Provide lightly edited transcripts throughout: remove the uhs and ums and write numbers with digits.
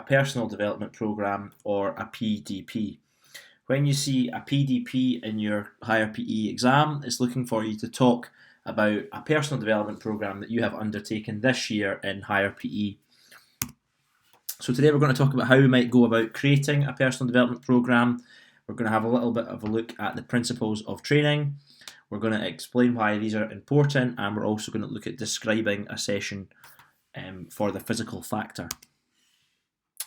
personal development program or a PDP. When you see a PDP in your higher PE exam, it's looking for you to talk about a personal development program that you have undertaken this year in higher PE. So today we're going to talk about how we might go about creating a personal development program. We're going to have a little bit of a look at the principles of training. We're going to explain why these are important, and we're also going to look at describing a session for the physical factor.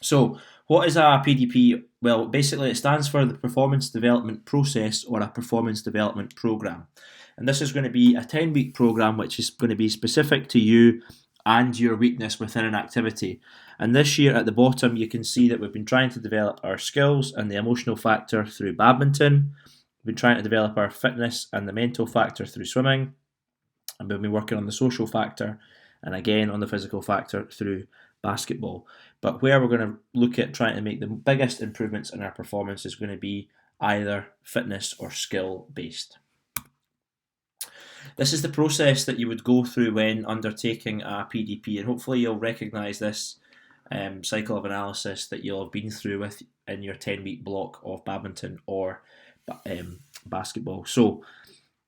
So what is a PDP? Well, basically it stands for the Performance Development Process or a Performance Development Program. And this is going to be a 10-week program which is going to be specific to you and your weakness within an activity. And this year at the bottom you can see that we've been trying to develop our skills and the emotional factor through badminton. We've been trying to develop our fitness and the mental factor through swimming. And we've been working on the social factor and again on the physical factor through basketball. But where we're going to look at trying to make the biggest improvements in our performance is going to be either fitness or skill based. This is the process that you would go through when undertaking a PDP, and hopefully you'll recognise this cycle of analysis that you'll have been through in your 10-week block of badminton or basketball. So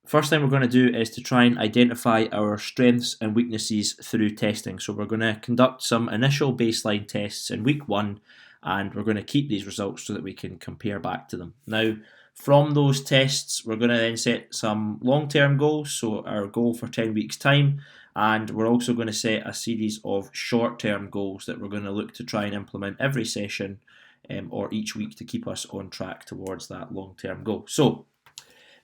first thing we're going to do is to try and identify our strengths and weaknesses through testing. So we're going to conduct some initial baseline tests in week 1, and we're going to keep these results so that we can compare back to them. Now, from those tests, we're going to then set some long-term goals, so our goal for 10 weeks' time, and we're also going to set a series of short-term goals that we're going to look to try and implement every session or each week to keep us on track towards that long-term goal. So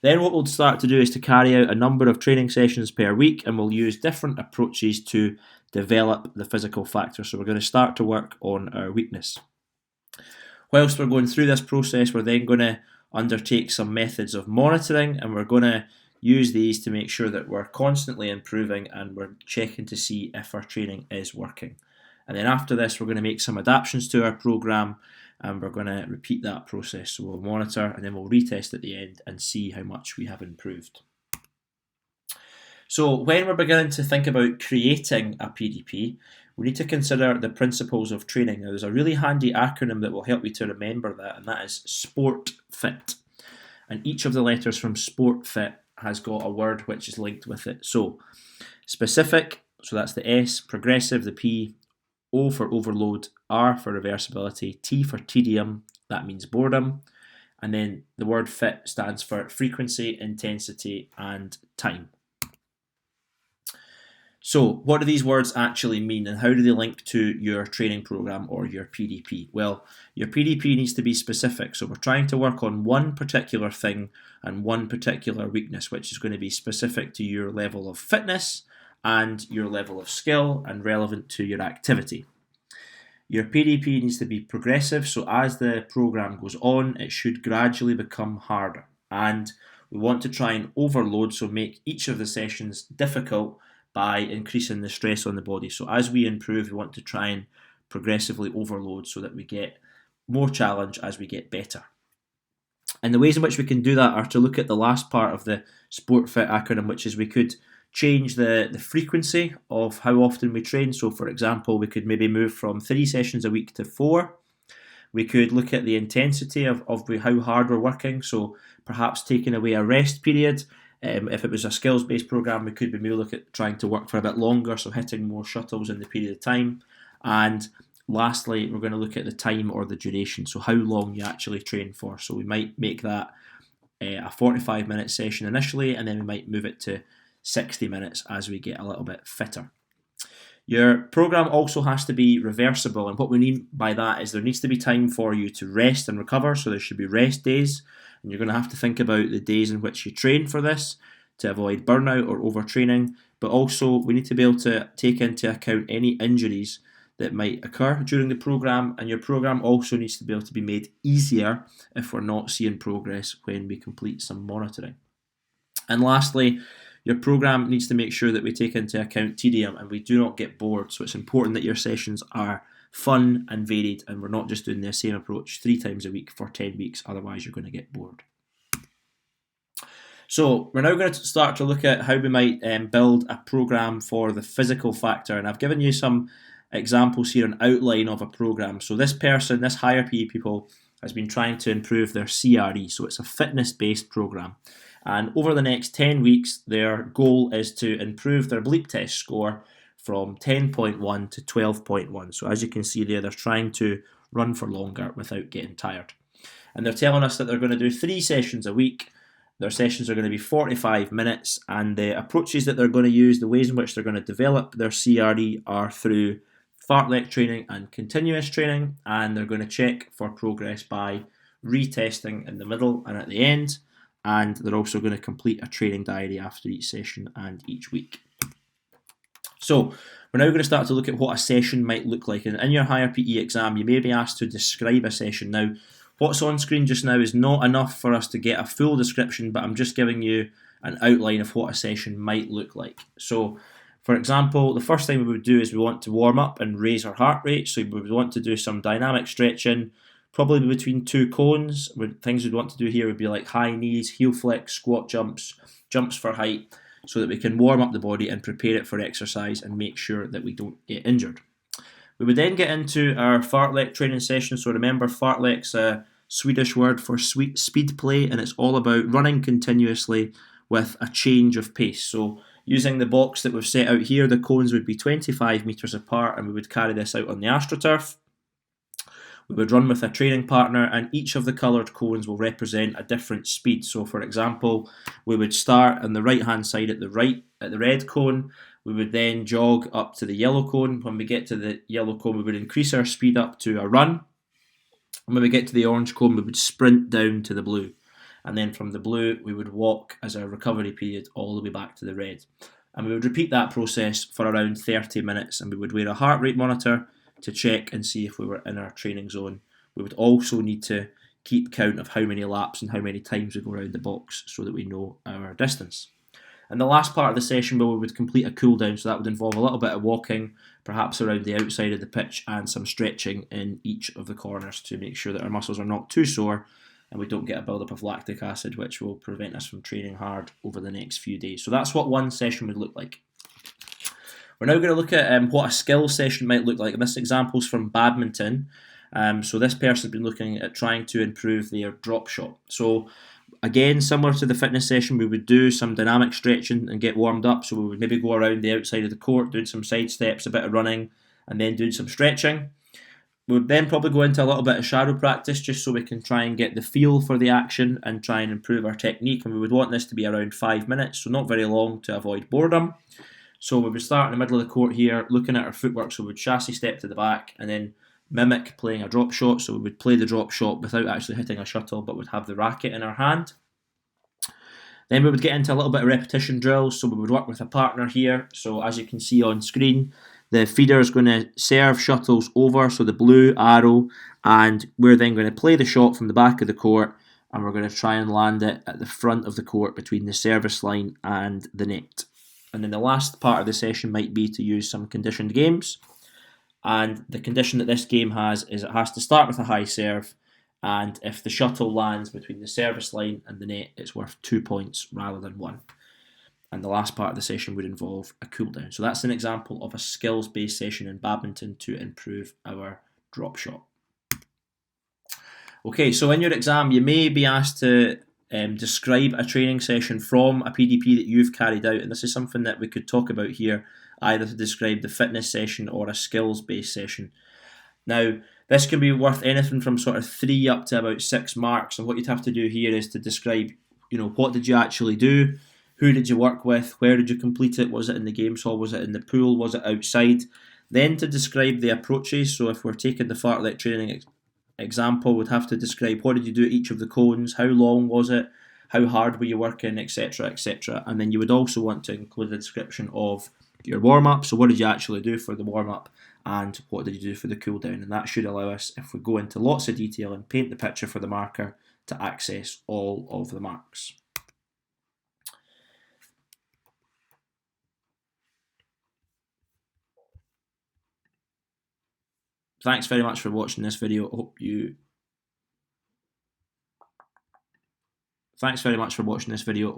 then what we'll start to do is to carry out a number of training sessions per week, and we'll use different approaches to develop the physical factor. So we're going to start to work on our weakness. Whilst we're going through this process, we're then going to undertake some methods of monitoring, and we're going to use these to make sure that we're constantly improving and we're checking to see if our training is working. And then after this, we're going to make some adaptations to our program, and we're going to repeat that process. So we'll monitor and then we'll retest at the end and see how much we have improved. So when we're beginning to think about creating a PDP, we need to consider the principles of training. Now, there's a really handy acronym that will help you to remember that, and that is SPORT FIT. And each of the letters from SPORT FIT has got a word which is linked with it. So specific, so that's the S, progressive, the P, O for overload, R for reversibility, T for tedium, that means boredom, and then the word fit stands for frequency, intensity, and time. So what do these words actually mean, and how do they link to your training program or your PDP? Well, your PDP needs to be specific, so we're trying to work on one particular thing and one particular weakness, which is going to be specific to your level of fitness and your level of skill and relevant to your activity. Your PDP needs to be progressive, so as the program goes on, it should gradually become harder. And we want to try and overload, so make each of the sessions difficult by increasing the stress on the body. So as we improve, we want to try and progressively overload so that we get more challenge as we get better. And the ways in which we can do that are to look at the last part of the SPORT FIT acronym, which is we could change the frequency of how often we train. So for example, we could maybe move from 3 sessions a week to 4. We could look at the intensity of how hard we're working, so perhaps taking away a rest period. If it was a skills-based program, we could maybe look at trying to work for a bit longer, so hitting more shuttles in the period of time. And lastly, we're going to look at the time or the duration, so how long you actually train for. So we might make that a 45-minute session initially, and then we might move it to 60 minutes as we get a little bit fitter. Your program also has to be reversible, and what we mean by that is there needs to be time for you to rest and recover, so there should be rest days, and you're going to have to think about the days in which you train for this to avoid burnout or overtraining, but also we need to be able to take into account any injuries that might occur during the program, and your program also needs to be able to be made easier if we're not seeing progress when we complete some monitoring. And lastly, your program needs to make sure that we take into account tedium and we do not get bored. So it's important that your sessions are fun and varied, and we're not just doing the same approach 3 times a week for 10 weeks, otherwise you're going to get bored. So we're now going to start to look at how we might build a program for the physical factor, and I've given you some examples here, an outline of a program. So this person, this higher PE pupil, has been trying to improve their CRE, so it's a fitness-based program. And over the next 10 weeks, their goal is to improve their bleep test score from 10.1 to 12.1. So as you can see there, they're trying to run for longer without getting tired. And they're telling us that they're going to do 3 sessions a week. Their sessions are going to be 45 minutes, and the approaches that they're going to use, the ways in which they're going to develop their CRE are through fartlek training and continuous training, and they're going to check for progress by retesting in the middle and at the end, and they're also going to complete a training diary after each session and each week. So we're now going to start to look at what a session might look like. And in your higher PE exam, you may be asked to describe a session. Now, what's on screen just now is not enough for us to get a full description, but I'm just giving you an outline of what a session might look like. So, for example, the first thing we would do is we want to warm up and raise our heart rate. So we would want to do some dynamic stretching, probably between 2 cones. Things we'd want to do here would be like high knees, heel flex, squat jumps, jumps for height, so that we can warm up the body and prepare it for exercise and make sure that we don't get injured. We would then get into our fartlek training session. So remember, fartlek's a Swedish word for speed play, and it's all about running continuously with a change of pace. So using the box that we've set out here, the cones would be 25 metres apart, and we would carry this out on the AstroTurf. We would run with a training partner, and each of the coloured cones will represent a different speed. So for example, we would start on the right hand side at the red cone. We would then jog up to the yellow cone. When we get to the yellow cone, we would increase our speed up to a run. And when we get to the orange cone, we would sprint down to the blue. And then from the blue, we would walk as a recovery period all the way back to the red. And we would repeat that process for around 30 minutes, and we would wear a heart rate monitor to check and see if we were in our training zone. We would also need to keep count of how many laps and how many times we go around the box so that we know our distance. And the last part of the session, we would complete a cool down, so that would involve a little bit of walking, perhaps around the outside of the pitch, and some stretching in each of the corners to make sure that our muscles are not too sore and we don't get a buildup of lactic acid, which will prevent us from training hard over the next few days. So that's what one session would look like. We're now going to look at what a skills session might look like. And this example is from badminton. So this person has been looking at trying to improve their drop shot. So again, similar to the fitness session, we would do some dynamic stretching and get warmed up. So we would maybe go around the outside of the court, doing some side steps, a bit of running, and then doing some stretching. We would then probably go into a little bit of shadow practice just so we can try and get the feel for the action and try and improve our technique. And we would want this to be around 5 minutes, so not very long to avoid boredom. So we would start in the middle of the court here, looking at our footwork. So we would chassis step to the back and then mimic playing a drop shot. So we would play the drop shot without actually hitting a shuttle, but would have the racket in our hand. Then we would get into a little bit of repetition drills. So we would work with a partner here. So as you can see on screen, the feeder is going to serve shuttles over, so the blue arrow, and we're then going to play the shot from the back of the court, and we're going to try and land it at the front of the court between the service line and the net. And then the last part of the session might be to use some conditioned games. And the condition that this game has is it has to start with a high serve, and if the shuttle lands between the service line and the net, it's worth 2 points rather than 1. And the last part of the session would involve a cool down. So that's an example of a skills-based session in badminton to improve our drop shot. Okay, so in your exam, you may be asked to describe a training session from a PDP that you've carried out, and this is something that we could talk about here, either to describe the fitness session or a skills-based session. Now, this can be worth anything from sort of 3 up to about 6 marks, and what you'd have to do here is to describe, what did you actually do, who did you work with, where did you complete it, was it in the games hall, was it in the pool, was it outside, then to describe the approaches. So if we're taking the fartlek training example, would have to describe what did you do at each of the cones, how long was it, how hard were you working, etc, etc. And then you would also want to include a description of your warm-up. So what did you actually do for the warm-up and what did you do for the cool down? And that should allow us, if we go into lots of detail and paint the picture for the marker, to access all of the marks. Thanks very much for watching this video. Thanks very much for watching this video.